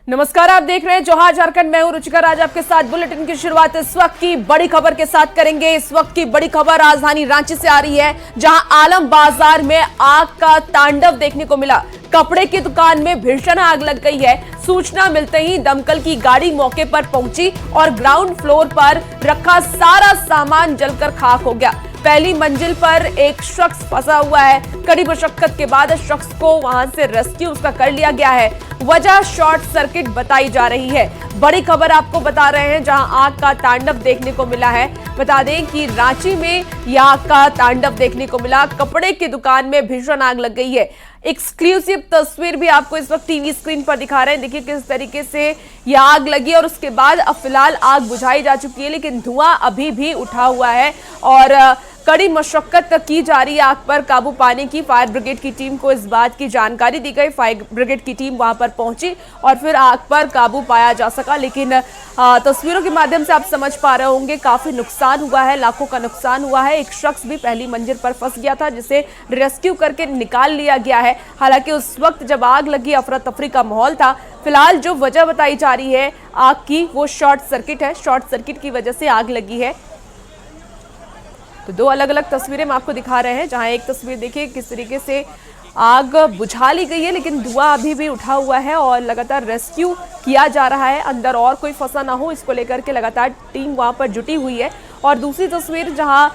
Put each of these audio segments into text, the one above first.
नमस्कार, आप देख रहे हैं जोहार झारखंड। मैं हूं रुचिका राज, आपके साथ बुलेटिन की शुरुआत इस वक्त की बड़ी खबर के साथ करेंगे। इस वक्त की बड़ी खबर राजधानी रांची से आ रही है, जहां आलम बाजार में आग का तांडव देखने को मिला। कपड़े की दुकान में भीषण आग लग गई है। सूचना मिलते ही दमकल की गाड़ी मौके पर पहुंची और ग्राउंड फ्लोर पर रखा सारा सामान जलकर खाक हो गया। पहली मंजिल पर एक शख्स फंसा हुआ है। कड़ी मशक्कत के बाद शख्स को वहां से रेस्क्यू उसका कर लिया गया है। वजह शॉर्ट सर्किट बताई जा रही है। बड़ी खबर आपको बता रहे हैं, जहां आग का तांडव देखने को मिला है। बता दें कि रांची में यह आग का तांडव देखने को मिला। कपड़े की दुकान में भीषण आग लग गई है। एक्सक्लूसिव तस्वीर भी आपको इस वक्त टीवी स्क्रीन पर दिखा रहे हैं। देखिए किस तरीके से यह आग लगी और उसके बाद अब फिलहाल आग बुझाई जा चुकी है, लेकिन धुआं अभी भी उठा हुआ है और कड़ी मशक्कत की जा रही है आग पर काबू पाने की। फायर ब्रिगेड की टीम को इस बात की जानकारी दी गई। फायर ब्रिगेड की टीम वहां पर पहुंची और फिर आग पर काबू पाया जा सका, लेकिन तस्वीरों के माध्यम से आप समझ पा रहे होंगे काफी नुकसान हुआ है, लाखों का नुकसान हुआ है। एक शख्स भी पहली मंजिल पर फंस गया था, जिसे रेस्क्यू करके निकाल लिया गया है। हालांकि उस वक्त जब आग लगी अफरा तफरी का माहौल था। फिलहाल जो वजह बताई जा रही है आग की, वो शॉर्ट सर्किट है। शॉर्ट सर्किट की वजह से आग लगी है। तो दो अलग अलग तस्वीरें हम आपको दिखा रहे हैं, जहां एक तस्वीर देखिए किस तरीके से आग बुझा ली गई है, लेकिन धुआं अभी भी उठा हुआ है और लगातार रेस्क्यू किया जा रहा है। अंदर और कोई फंसा ना हो, इसको लेकर के लगातार टीम वहां पर जुटी हुई है। और दूसरी तस्वीर जहां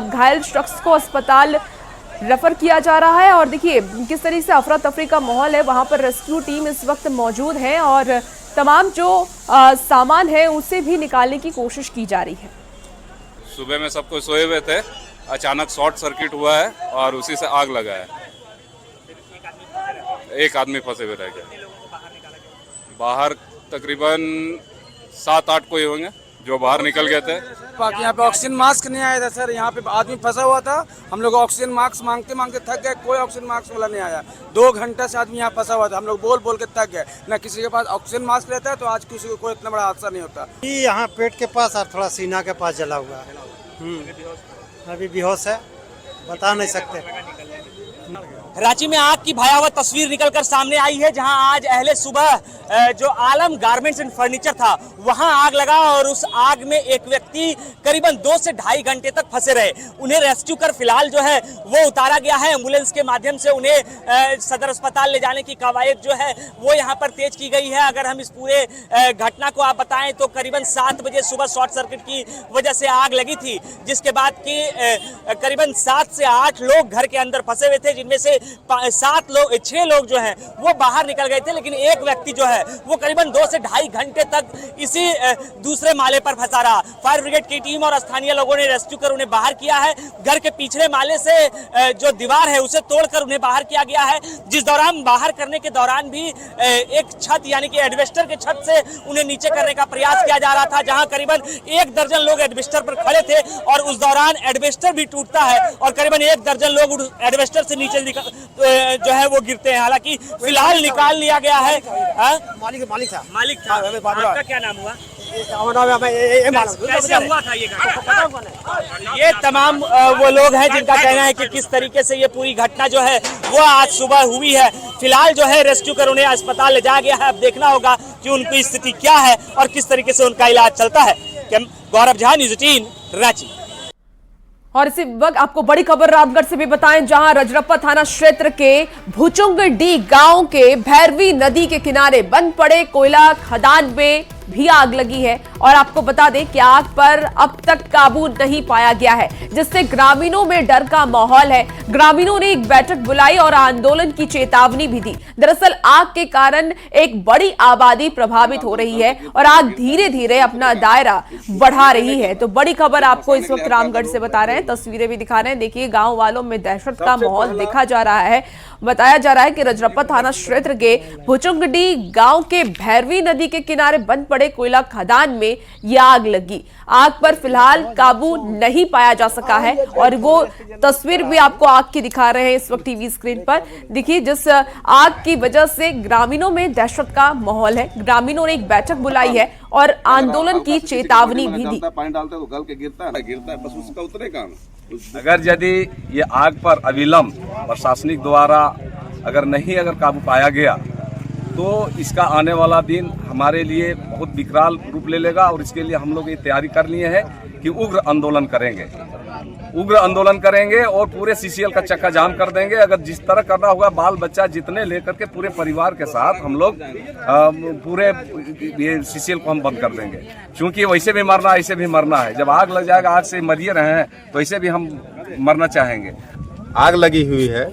घायल शख्स को अस्पताल रेफर किया जा रहा है और देखिए किस तरीके से अफरा तफरी का माहौल है। वहां पर रेस्क्यू टीम इस वक्त मौजूद है और तमाम जो सामान है उसे भी निकालने की कोशिश की जा रही है। सुबह में सबको सोए हुए थे, अचानक शॉर्ट सर्किट हुआ है और उसी से आग लगा है। एक आदमी फंसे हुए रह गए। बाहर तकरीबन 7-8 कोई होंगे जो बाहर निकल गए थे। बाकी यहाँ पे ऑक्सीजन मास्क नहीं आया था सर। यहाँ पे आदमी फंसा हुआ था। हम लोग ऑक्सीजन मास्क मांगते मांगते थक गए। कोई ऑक्सीजन मास्क वाला नहीं आया। 2 घंटा से आदमी यहाँ फंसा हुआ था। हम लोग बोल बोल के थक गए। ना किसी के पास ऑक्सीजन मास्क रहता है, तो आज किसी को कोई इतना बड़ा हादसा नहीं होता। यहाँ पेट के पास और थोड़ा सीना के पास जला हुआ है। अभी बेहोश है, बता नहीं सकते। रांची में आग की भयावह तस्वीर निकलकर सामने आई है, जहां आज अहले सुबह जो आलम गारमेंट्स एंड फर्नीचर था वहां आग लगा और उस आग में एक व्यक्ति करीबन 2 से ढाई घंटे तक फंसे रहे। उन्हें रेस्क्यू कर फिलहाल जो है वो उतारा गया है। एम्बुलेंस के माध्यम से उन्हें सदर अस्पताल ले जाने की कवायद जो है वो यहाँ पर तेज की गई है। अगर हम इस पूरे घटना को आप बताएं तो करीबन 7 बजे सुबह शॉर्ट सर्किट की वजह से आग लगी थी, जिसके बाद की करीबन 7 से 8 लोग घर के अंदर फंसे हुए थे, जिनमें से 6 लोग जो हैं वो बाहर निकल गए थे, लेकिन एक व्यक्ति जो है वो करीबन 2 से ढाई घंटे तक इसी दूसरे माले पर फंसा रहा। फायर ब्रिगेड की टीम और स्थानीय लोगों ने रेस्क्यू कर उन्हें बाहर किया है। घर के पिछले माले से जो दीवार है उसे तोड़कर उन्हें बाहर किया गया है, जिस दौरान बाहर करने के दौरान भी एक छत यानी कि एडवेस्टर के छत से उन्हें नीचे करने का प्रयास किया जा रहा था, जहां करीबन 1 दर्जन लोग एडवेस्टर पर खड़े थे और उस दौरान एडवेस्टर भी टूटता है और करीबन 1 दर्जन लोग एडवेस्टर से नीचे जो है वो गिरते हैं। हालांकि फिलहाल निकाल लिया गया है। मालिक था। आपका क्या नाम हुआ? कैसे हुआ था ये तमाम वो लोग हैं जिनका कहना है कि किस तरीके से ये पूरी घटना जो है वो आज सुबह हुई है। फिलहाल जो है रेस्क्यू कर उन्हें अस्पताल ले जाया गया है। अब देखना होगा कि उनकी स्थिति क्या है और किस तरीके से उनका इलाज चलता है। गौरव झा, न्यूज़ 18 रांची। और इसी वक्त आपको बड़ी खबर रामगढ़ से भी बताएं, जहां रजरप्पा थाना क्षेत्र के भुचुंगडी गांव के भैरवी नदी के किनारे बंद पड़े कोयला खदान में भी आग लगी है। और आपको बता दें कि आग पर अब तक काबू नहीं पाया गया है, जिससे ग्रामीणों में डर का माहौल है। ग्रामीणों ने एक बैठक बुलाई और आंदोलन की चेतावनी भी दी। दरअसल आग के कारण एक बड़ी आबादी प्रभावित हो रही है और आग धीरे धीरे अपना दायरा बढ़ा रही है। तो बड़ी खबर आपको इस वक्त रामगढ़ से बता रहे हैं, तस्वीरें भी दिखा रहे हैं। देखिए गांव वालों में दहशत का माहौल देखा जा रहा है। बताया जा रहा है कि रजरप्पा थाना क्षेत्र के भुचुंगडी गांव के भैरवी नदी के किनारे बंद पड़े कोयला खदान में यह आग लगी। आग पर फिलहाल काबू नहीं पाया जा सका है और वो तस्वीर भी आपको आग की दिखा रहे हैं इस वक्त टीवी स्क्रीन पर। देखिए जिस आग की वजह से ग्रामीणों में दहशत का माहौल है। ग्रामीणों ने एक बैठक बुलाई है और आंदोलन की चेतावनी भी दी। पानी डालते तो गल के गिरता है बस उसका उतरे काम। अगर यदि ये आग पर अविलंब प्रशासनिक द्वारा अगर काबू पाया गया तो इसका आने वाला दिन हमारे लिए बहुत विकराल रूप ले लेगा और इसके लिए हम लोग ये तैयारी कर लिए हैं कि उग्र आंदोलन करेंगे और पूरे सीसीएल का चक्का जाम कर देंगे। अगर जिस तरह करना होगा, बाल बच्चा जितने लेकर के पूरे परिवार के साथ हम लोग पूरे ये सीसीएल को हम बंद कर देंगे, क्योंकि वैसे भी मरना ऐसे भी मरना है। जब आग लग जाएगा, आग से मरिए रहे हैं तो ऐसे भी हम मरना चाहेंगे। आग लगी हुई है,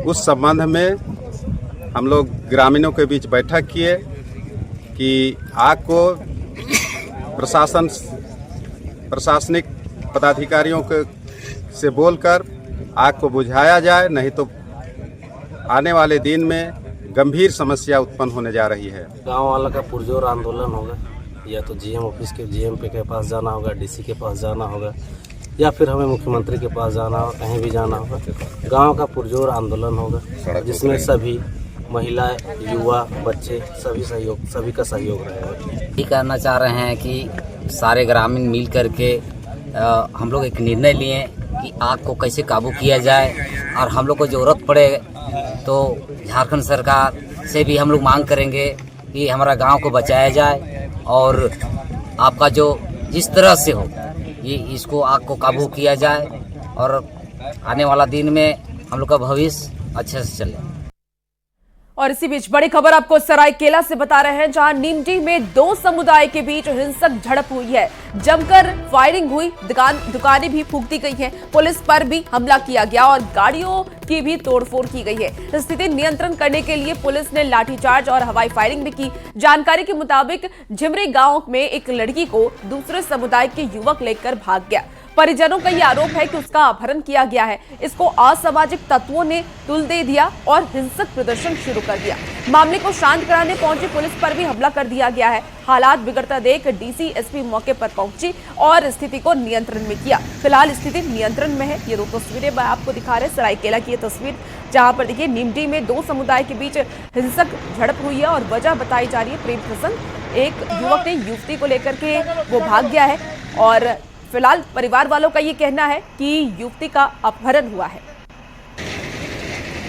उस संबंध में हम लोग ग्रामीणों के बीच बैठक किए कि आग को प्रशासनिक पदाधिकारियों के से बोलकर आग को बुझाया जाए, नहीं तो आने वाले दिन में गंभीर समस्या उत्पन्न होने जा रही है। गांव वाला का पुरजोर आंदोलन होगा, या तो जीएम ऑफिस के जीएम के पास जाना होगा, डीसी के पास जाना होगा, या फिर हमें मुख्यमंत्री के पास जाना होगा, कहीं भी जाना होगा। गांव का पुरजोर आंदोलन होगा जिसमें सभी महिला, युवा, बच्चे सभी का सहयोग रहेगा। ये कहना चाह रहे हैं कि सारे ग्रामीण मिल करके हम लोग एक निर्णय लिए कि आग को कैसे काबू किया जाए, और हम लोग को ज़रूरत पड़े तो झारखंड सरकार से भी हम लोग मांग करेंगे कि हमारा गांव को बचाया जाए, और आपका जो जिस तरह से हो ये इसको आग को काबू किया जाए, और आने वाला दिन में हम लोग का भविष्य अच्छे से चले। और इसी बीच बड़ी खबर आपको सरायकेला से बता रहे हैं, जहां नीमडी में दो समुदाय के बीच हिंसक झड़प हुई है। जमकर फायरिंग हुई, दुकानें भी फूंक दी गई हैं, पुलिस पर भी हमला किया गया और गाड़ियों की भी तोड़फोड़ की गई है। स्थिति नियंत्रण करने के लिए पुलिस ने लाठीचार्ज और हवाई फायरिंग भी की। जानकारी के मुताबिक झिमरी गांव में एक लड़की को दूसरे समुदाय के युवक लेकर भाग गया। परिजनों का यह आरोप है कि उसका अपहरण किया गया है। इसको असामाजिक तत्वों ने तुल दे दिया और हिंसक प्रदर्शन शुरू कर दिया। मामले को शांत कराने पहुंची पुलिस पर भी हमला कर दिया गया है। हालात बिगड़ता देख डीसी एसपी मौके पर पहुंची और स्थिति को नियंत्रण में किया। फिलहाल स्थिति नियंत्रण में है। ये दो तस्वीरें मैं आपको दिखा रहे हैं, सरायकेला की ये तस्वीर, जहां पर देखिए नीमडी में दो समुदाय के बीच हिंसक झड़प हुई है और वजह बताई जा रही है प्रेम प्रसंग। एक युवक ने युवती को लेकर के वो भाग गया है और फिलहाल परिवार वालों का ये कहना है कि युवती का अपहरण हुआ है।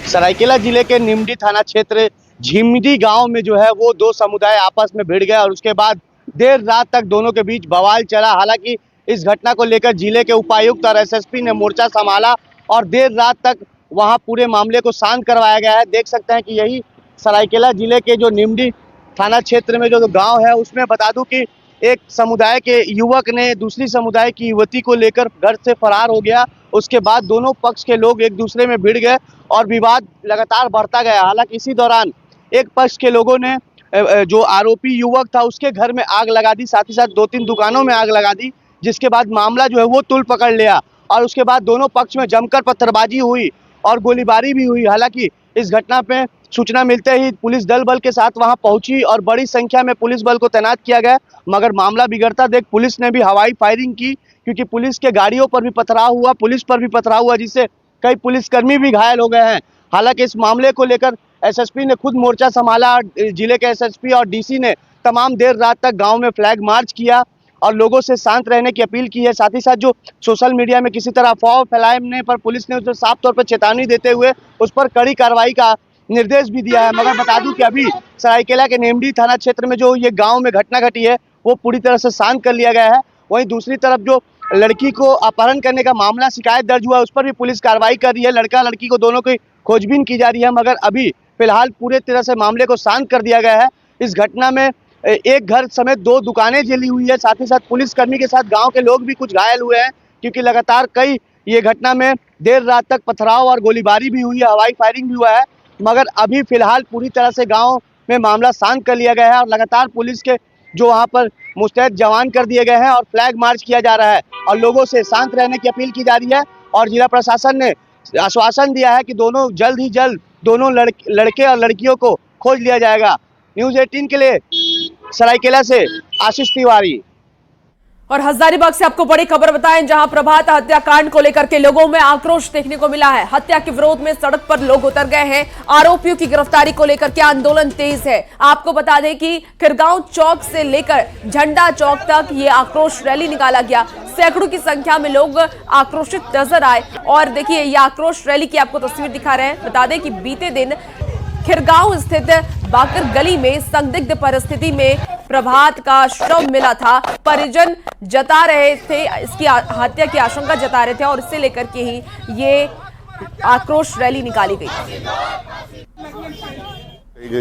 सरायकेला जिले के नीमडी थाना क्षेत्र झिमरी गांव में जो है वो दो समुदाय आपस में भिड़ गए और उसके बाद देर रात तक दोनों के बीच बवाल चला। हालांकि इस घटना को लेकर जिले के उपायुक्त और एसएसपी ने मोर्चा संभाला और देर रात तक वहां पूरे मामले को शांत करवाया गया है। देख सकते हैं कि यही सरायकेला जिले के जो नीमडी थाना क्षेत्र में जो गाँव है, उसमें बता दूं कि एक समुदाय के युवक ने दूसरी समुदाय की युवती को लेकर घर से फरार हो गया। उसके बाद दोनों पक्ष के लोग एक दूसरे में भिड़ गए और विवाद लगातार बढ़ता गया। हालांकि इसी दौरान एक पक्ष के लोगों ने जो आरोपी युवक था उसके घर में आग लगा दी, साथ ही साथ 2-3 दुकानों में आग लगा दी, जिसके बाद मामला जो है वो तुल पकड़ लिया और उसके बाद दोनों पक्ष में जमकर पत्थरबाजी हुई और गोलीबारी भी हुई। हालांकि इस घटना पे सूचना मिलते ही पुलिस दल बल के साथ वहां पहुंची और बड़ी संख्या में पुलिस बल को तैनात किया गया, मगर मामला बिगड़ता देख पुलिस ने भी हवाई फायरिंग की, क्योंकि पुलिस के गाड़ियों पर भी पथराव हुआ, पुलिस पर भी पथराव हुआ, जिससे कई पुलिसकर्मी भी घायल हो गए हैं। हालांकि इस मामले को लेकर एसएसपी ने खुद मोर्चा संभाला। जिले के एसएसपी और डीसी ने तमाम देर रात तक गाँव में फ्लैग मार्च किया और लोगों से शांत रहने की अपील की है। साथ ही साथ जो सोशल मीडिया में किसी तरह अफवाह फैलाने पर पुलिस ने उसे साफ तौर पर चेतावनी देते हुए उस पर कड़ी कार्रवाई का निर्देश भी दिया है। मगर बता दूं कि अभी सरायकेला के नीमडी थाना क्षेत्र में जो ये गांव में घटना घटी है वो पूरी तरह से शांत कर लिया गया है। वहीं दूसरी तरफ जो लड़की को अपहरण करने का मामला शिकायत दर्ज हुआ, उस पर भी पुलिस कार्रवाई कर रही है। लड़का लड़की को दोनों की खोजबीन की जा रही है, मगर अभी फिलहाल पूरे तरह से मामले को शांत कर दिया गया है। इस घटना में एक घर समेत 2 दुकानें जली हुई है। साथ ही साथ पुलिसकर्मी के साथ गाँव के लोग भी कुछ घायल हुए हैं, क्योंकि लगातार कई ये घटना में देर रात तक पथराव और गोलीबारी भी हुई है, हवाई फायरिंग भी हुआ है। मगर अभी फिलहाल पूरी तरह से गांव में मामला शांत कर लिया गया है और लगातार पुलिस के जो वहां पर मुस्तैद जवान कर दिए गए हैं और फ्लैग मार्च किया जा रहा है और लोगों से शांत रहने की अपील की जा रही है। और जिला प्रशासन ने आश्वासन दिया है कि जल्द ही जल्द दोनों लड़के और लड़कियों को खोज लिया जाएगा। न्यूज़ 18 के लिए सरायकेला से आशीष तिवारी। और हजारीबाग से आपको बड़ी खबर बताएं, जहां प्रभात हत्याकांड को लेकर के लोगों में आक्रोश देखने को मिला है। हत्या के विरोध में सड़क पर लोग उतर गए हैं। आरोपियों की गिरफ्तारी को लेकर के आंदोलन तेज है। आपको बता दें कि खिरगांव चौक से लेकर झंडा चौक तक ये आक्रोश रैली निकाला गया। सैकड़ों की संख्या में लोग आक्रोशित नजर आए और देखिए ये आक्रोश रैली की आपको तस्वीर दिखा रहे हैं। बता दें कि बीते दिन खिरगांव स्थित बाकर गली में संदिग्ध परिस्थिति में प्रभात का शव मिला था। परिजन जता रहे थे, इसकी हत्या की आशंका जता रहे थे और इसे लेकर के ही ये आक्रोश रैली निकाली गई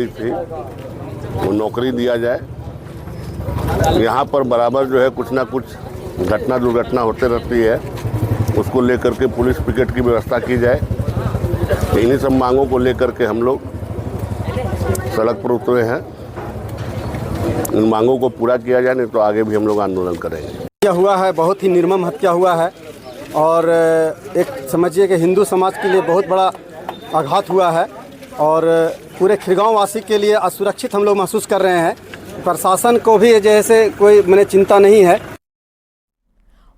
थी वो नौकरी दिया जाए। यहाँ पर बराबर जो है कुछ ना कुछ घटना दुर्घटना होते रहती है, उसको लेकर के पुलिस पिकेट की व्यवस्था की जाए। इन्हीं सब मांगों को लेकर के हम लोग सड़क पर उतरे हैं। इन मांगों को पूरा किया जाए, नहीं तो आगे भी हम लोग आंदोलन करेंगे। हत्या हुआ है, बहुत ही निर्मम हत्या हुआ है और एक समझिए कि हिंदू समाज के लिए बहुत बड़ा आघात हुआ है और पूरे खिरगांव वासी के लिए असुरक्षित हम लोग महसूस कर रहे हैं। प्रशासन को भी जैसे कोई मैंने चिंता नहीं है।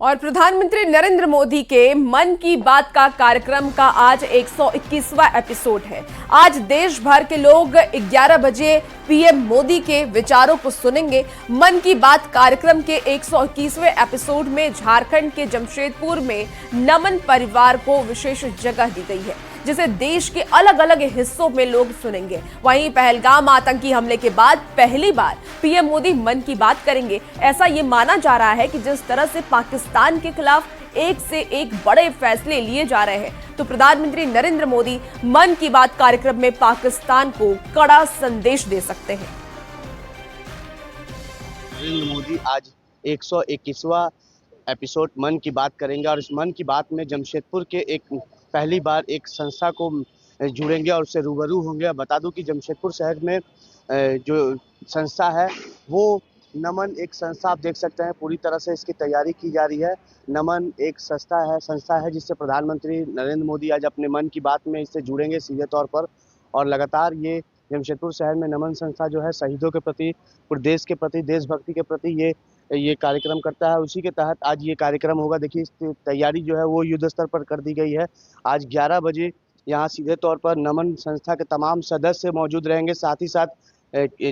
और प्रधानमंत्री नरेंद्र मोदी के मन की बात का कार्यक्रम का आज 121वां एपिसोड है। आज देश भर के लोग 11 बजे पीएम मोदी के विचारों को सुनेंगे। मन की बात कार्यक्रम के 121वें एपिसोड में झारखंड के जमशेदपुर में नमन परिवार को विशेष जगह दी गई है, जिसे देश के अलग अलग हिस्सों में लोग सुनेंगे। वहीं पहलगाम आतंकी हमले के बाद पहली बार पीएम मोदी मन की बात करेंगे। ऐसा ये माना जा रहा है कि जिस तरह से पाकिस्तान के खिलाफ एक से एक बड़े फैसले लिए जा रहे हैं, तो प्रधानमंत्री नरेंद्र मोदी मन की बात कार्यक्रम में पाकिस्तान को कड़ा संदेश दे सकते हैं। नरेंद्र मोदी आज 121वां एपिसोड मन की बात करेंगे और इस मन की बात में जमशेदपुर के पहली बार एक संस्था को जुड़ेंगे और उससे रूबरू होंगे। बता दूं कि जमशेदपुर शहर में जो संस्था है वो नमन एक संस्था, आप देख सकते हैं पूरी तरह से इसकी तैयारी की जा रही है। नमन एक संस्था है जिससे प्रधानमंत्री नरेंद्र मोदी आज अपने मन की बात में इससे जुड़ेंगे सीधे तौर पर। और लगातार ये जमशेदपुर शहर में नमन संस्था जो है शहीदों के प्रति, देश के प्रति, देशभक्ति के प्रति ये कार्यक्रम करता है। उसी के तहत आज ये कार्यक्रम होगा। देखिए इसकी तैयारी जो है वो युद्ध स्तर पर कर दी गई है। आज 11 बजे यहाँ सीधे तौर पर नमन संस्था के तमाम सदस्य मौजूद रहेंगे। साथ ही साथ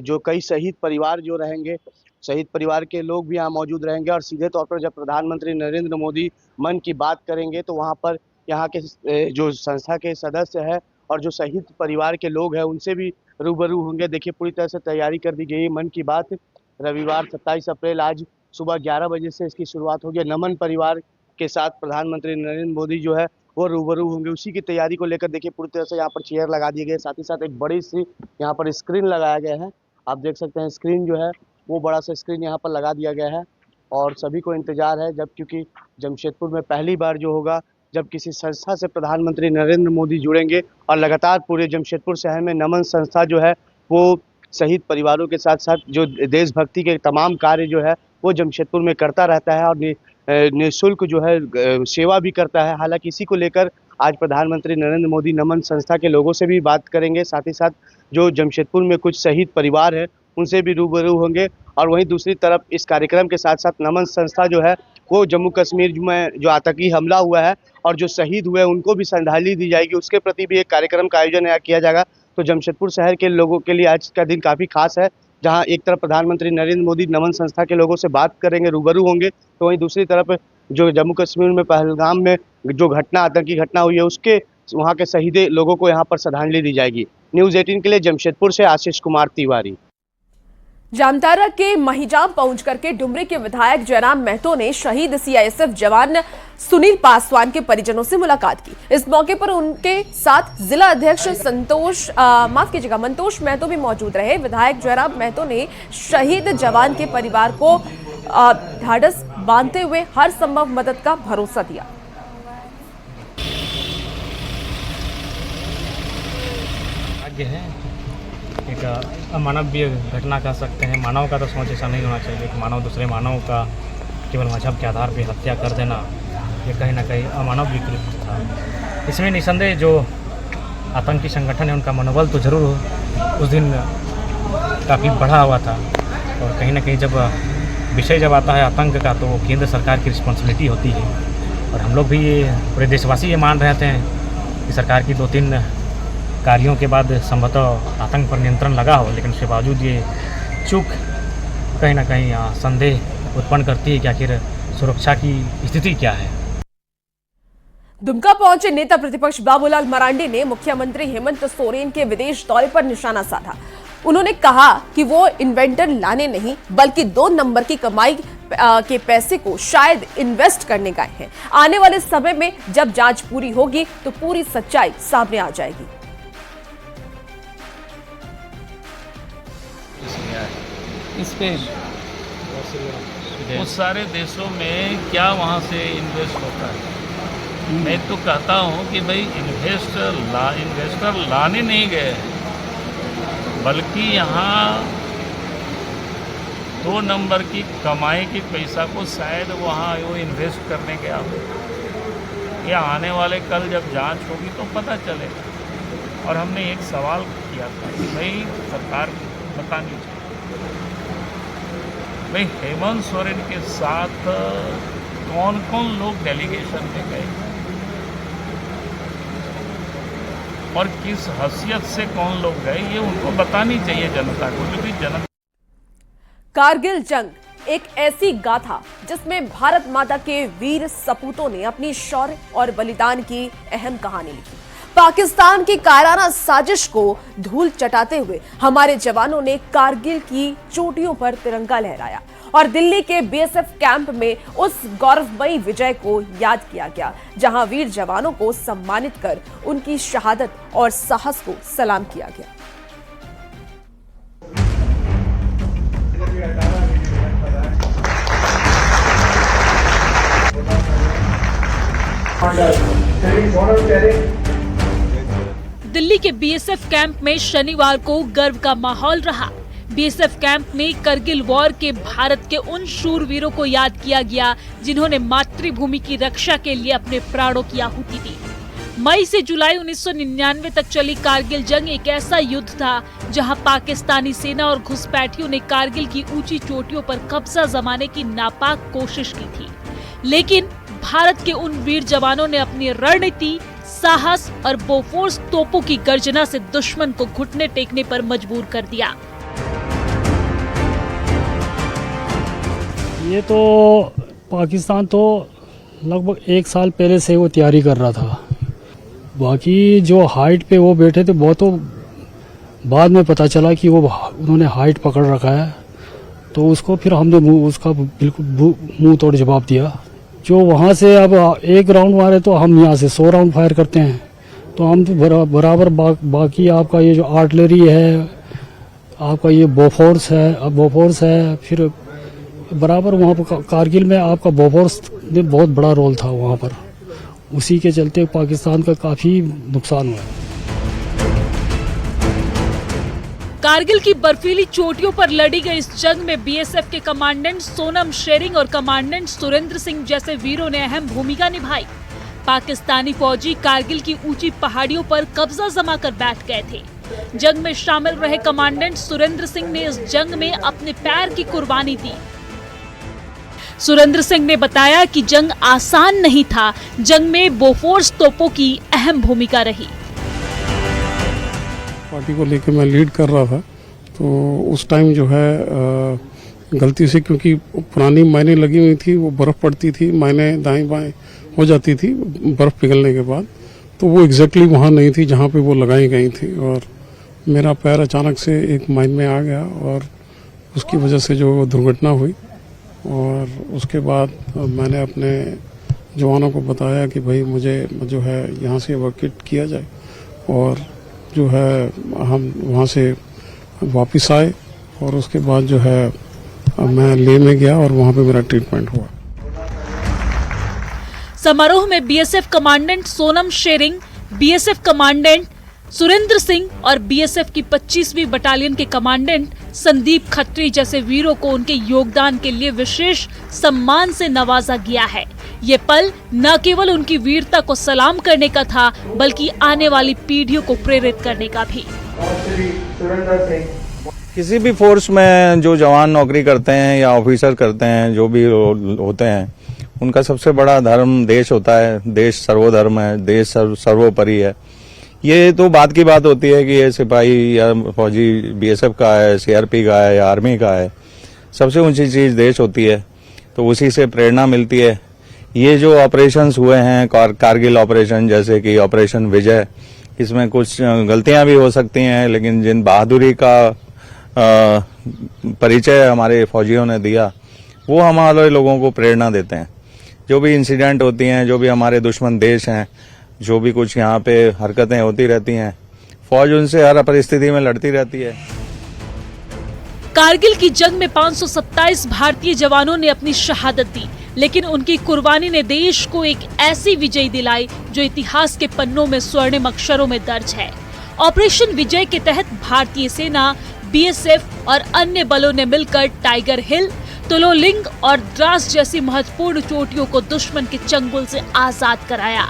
जो कई शहीद परिवार जो रहेंगे, शहीद परिवार के लोग भी यहाँ मौजूद रहेंगे। और सीधे तौर पर जब प्रधानमंत्री नरेंद्र मोदी मन की बात करेंगे तो वहाँ पर यहाँ के जो संस्था के सदस्य हैं और जो शहीद परिवार के लोग हैं उनसे भी रूबरू होंगे। देखिए पूरी तरह से तैयारी कर दी गई है। मन की बात रविवार 27 अप्रैल आज सुबह 11 बजे से इसकी शुरुआत होगी। नमन परिवार के साथ प्रधानमंत्री नरेंद्र मोदी जो है वो रूबरू होंगे। उसी की तैयारी को लेकर देखिए पूरी तरह से यहाँ पर चेयर लगा दिए गए, साथ ही साथ एक बड़ी सी यहाँ पर स्क्रीन लगाया गया है। आप देख सकते हैं स्क्रीन जो है वो बड़ा सा स्क्रीन यहाँ पर लगा दिया गया है और सभी को इंतजार है जब, क्योंकि जमशेदपुर में पहली बार जो होगा जब किसी संस्था से प्रधानमंत्री नरेंद्र मोदी जुड़ेंगे। और लगातार पूरे जमशेदपुर शहर में नमन संस्था जो है वो शहीद परिवारों के साथ साथ जो देशभक्ति के तमाम कार्य जो है वो जमशेदपुर में करता रहता है और निःशुल्क जो है सेवा भी करता है। हालांकि इसी को लेकर आज प्रधानमंत्री नरेंद्र मोदी नमन संस्था के लोगों से भी बात करेंगे, साथ ही साथ जो जमशेदपुर में कुछ शहीद परिवार है उनसे भी रूबरू होंगे। और वहीं दूसरी तरफ इस कार्यक्रम के साथ साथ नमन संस्था जो है वो जम्मू कश्मीर में जो आतंकी हमला हुआ है और जो शहीद हुए उनको भी श्रद्धांजलि दी जाएगी, उसके प्रति भी एक कार्यक्रम का आयोजन यहाँ किया जाएगा। तो जमशेदपुर शहर के लोगों के लिए आज का दिन काफ़ी खास है, जहां एक तरफ प्रधानमंत्री नरेंद्र मोदी नमन संस्था के लोगों से बात करेंगे, रूबरू होंगे, तो वहीं दूसरी तरफ जो जम्मू कश्मीर में पहलगाम में जो आतंकी घटना हुई है उसके वहां के शहीद लोगों को यहां पर श्रद्धांजलि दी जाएगी। न्यूज़ 18 के लिए जमशेदपुर से आशीष कुमार तिवारी। जामताड़ा के महिजाम पहुंच करके डुमरी के विधायक जयराम महतो ने शहीद सीआईएसएफ जवान सुनील पासवान के परिजनों से मुलाकात की। इस मौके पर उनके साथ जिला अध्यक्ष मंतोष महतो भी मौजूद रहे। विधायक जयराम महतो ने शहीद जवान के परिवार को ढाढ़स बांधते हुए हर संभव मदद का भरोसा दिया। एक अमानवीय घटना कह सकते हैं। मानव का तो सोच ऐसा नहीं होना चाहिए कि मानव दूसरे मानव का केवल मजहब के आधार पर हत्या कर देना, ये कहीं ना कहीं अमानवीय कृत्य था। इसमें निसंदेह जो आतंकी संगठन है उनका मनोबल तो ज़रूर उस दिन काफ़ी बढ़ा हुआ था। और कहीं ना कहीं जब विषय जब आता है आतंक का तो केंद्र सरकार की रिस्पॉन्सिबिलिटी होती है। और हम लोग भी पूरे देशवासी ये मान रहे थे कि सरकार की 2-3 कार्यों के बाद संभवतः आतंक पर नियंत्रण लगा हो, लेकिन उसके बावजूद ये चूक कहीं ना कहीं संदेह उत्पन्न करती है कि आखिर सुरक्षा की स्थिति क्या है। दुमका पहुंचे नेता प्रतिपक्ष बाबूलाल मरांडी ने मुख्यमंत्री हेमंत सोरेन के विदेश दौरे पर निशाना साधा। उन्होंने कहा कि वो इन्वेंटर लाने नहीं बल्कि 2 नंबर की कमाई के पैसे को शायद इन्वेस्ट करने गए हैं। आने वाले समय में जब जांच पूरी होगी तो पूरी सच्चाई सामने आ जाएगी। इस पे उस सारे देशों में क्या वहाँ से इन्वेस्ट होता है। मैं तो कहता हूँ कि भाई इन्वेस्टर लाने नहीं गए बल्कि यहाँ 2 नंबर की कमाई की पैसा को शायद वहाँ वो इन्वेस्ट करने गया हो। ये आने वाले कल जब जांच होगी तो पता चलेगा। और हमने एक सवाल किया था कि भाई सरकार बतानी चाहिए भाई हेमंत सोरेन के साथ कौन कौन लोग डेलीगेशन में गए और किस हैसियत से कौन लोग गए, ये उनको बतानी चाहिए जनता को, क्योंकि जनता। कारगिल जंग एक ऐसी गाथा जिसमें भारत माता के वीर सपूतों ने अपनी शौर्य और बलिदान की अहम कहानी लिखी। पाकिस्तान की कायराना साजिश को धूल चटाते हुए हमारे जवानों ने कारगिल की चोटियों पर तिरंगा लहराया और दिल्ली के बीएसएफ कैंप में उस गौरवमयी विजय को याद किया गया, जहां वीर जवानों को सम्मानित कर उनकी शहादत और साहस को सलाम किया गया। दिल्ली के बीएसएफ कैंप में शनिवार को गर्व का माहौल रहा। बीएसएफ कैंप में करगिल वॉर के भारत के उन शूरवीरों को याद किया गया जिन्होंने मातृभूमि की रक्षा के लिए अपने प्राणों की आहुति दी। मई से जुलाई 1999 तक चली कारगिल जंग एक ऐसा युद्ध था जहां पाकिस्तानी सेना और घुसपैठियों ने कारगिल की ऊंची चोटियों पर कब्जा जमाने की नापाक कोशिश की थी, लेकिन भारत के उन वीर जवानों ने अपनी रणनीति, साहस और बोफोर्स तोपों की गर्जना से दुश्मन को घुटने टेकने पर मजबूर कर दिया। ये तो पाकिस्तान तो लगभग 1 साल पहले से वो तैयारी कर रहा था। बाकी जो हाइट पे वो बैठे थे वो तो बाद में पता चला कि वो उन्होंने हाइट पकड़ रखा है, तो उसको फिर हमने उसका बिल्कुल मुंह तोड़ जवाब दिया। जो वहाँ से अब 1 राउंड मारे तो हम यहाँ से 100 राउंड फायर करते हैं, तो हम तो बराबर बाकी आपका ये जो आर्टिलरी है, आपका ये बोफोर्स है, फिर बराबर वहाँ पर कारगिल में आपका बोफोर्स में बहुत बड़ा रोल था वहाँ पर। उसी के चलते पाकिस्तान का काफी नुकसान हुआ। कारगिल की बर्फीली चोटियों पर लड़ी गई इस जंग में बीएसएफ के कमांडेंट सोनम शेरिंग और कमांडेंट सुरेंद्र सिंह जैसे वीरों ने अहम भूमिका निभाई। पाकिस्तानी फौजी कारगिल की ऊंची पहाड़ियों पर कब्जा जमा कर बैठ गए थे। जंग में शामिल रहे कमांडेंट सुरेंद्र सिंह ने इस जंग में अपने पैर की कुर्बानी दी। सुरेंद्र सिंह ने बताया कि जंग आसान नहीं था, जंग में बोफोर्स तोपों की अहम भूमिका रही। पार्टी को लेकर मैं लीड कर रहा था, तो उस टाइम जो है गलती से, क्योंकि पुरानी माइनें लगी हुई थी, वो बर्फ़ पड़ती थी, माइनें दाएं बाएं हो जाती थी बर्फ़ पिघलने के बाद, तो वो एग्जैक्टली वहाँ नहीं थी जहाँ पे वो लगाई गई थी, और मेरा पैर अचानक से एक माइन में आ गया और उसकी वजह से जो दुर्घटना हुई। और उसके बाद मैंने अपने जवानों को बताया कि भाई मुझे जो है यहाँ से एवैक्यूएट किया जाए, और जो है हम वहाँ से वापस आए, और उसके बाद जो है मैं लेह में गया और वहाँ पे मेरा ट्रीटमेंट हुआ। समारोह में BSF commandant Sonam Shering, BSF commandant Surendra Singh और बीएसएफ की 25वीं बटालियन के कमांडेंट संदीप खत्री जैसे वीरों को उनके योगदान के लिए विशेष सम्मान से नवाजा गया है। ये पल न केवल उनकी वीरता को सलाम करने का था, बल्कि आने वाली पीढ़ियों को प्रेरित करने का भी। किसी भी फोर्स में जो जवान नौकरी करते हैं या ऑफिसर करते हैं, जो भी होते हैं, उनका सबसे बड़ा धर्म देश होता है। देश सर्वधर्म है, देश सर्वोपरि है। ये तो बात की बात होती है कि ये सिपाही या फौजी बीएसएफ का है, सीआरपी का है या आर्मी का है, सबसे ऊंची चीज देश होती है, तो उसी से प्रेरणा मिलती है। ये जो ऑपरेशंस हुए हैं कारगिल ऑपरेशन, जैसे कि ऑपरेशन विजय, इसमें कुछ गलतियां भी हो सकती हैं, लेकिन जिन बहादुरी का परिचय हमारे फौजियों ने दिया वो हमारे लोगों को प्रेरणा देते हैं। जो भी इंसिडेंट होती हैं, जो भी हमारे दुश्मन देश हैं, जो भी कुछ यहाँ पे हरकतें होती रहती हैं, फौज उनसे हर परिस्थिति में लड़ती रहती है। कारगिल की जंग में 527 भारतीय जवानों ने अपनी शहादत दी, लेकिन उनकी कुर्बानी ने देश को एक ऐसी विजय दिलाई जो इतिहास के पन्नों में स्वर्णिम अक्षरों में दर्ज है। ऑपरेशन विजय के तहत भारतीय सेना, बीएसएफ और अन्य बलों ने मिलकर टाइगर हिल, तुलोलिंग और द्रास जैसी महत्वपूर्ण चोटियों को दुश्मन के चंगुल से आजाद कराया।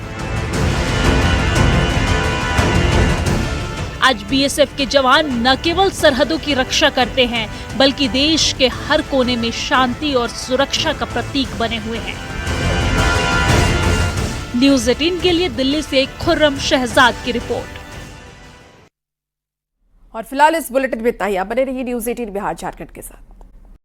आज बीएसएफ के जवान न केवल सरहदों की रक्षा करते हैं, बल्कि देश के हर कोने में शांति और सुरक्षा का प्रतीक बने हुए हैं। न्यूज़ 18 के लिए दिल्ली से खुर्रम शहजाद की रिपोर्ट। और फिलहाल इस बुलेटिन में इतना ही। आप बने रहिए न्यूज़ 18 बिहार झारखंड के साथ।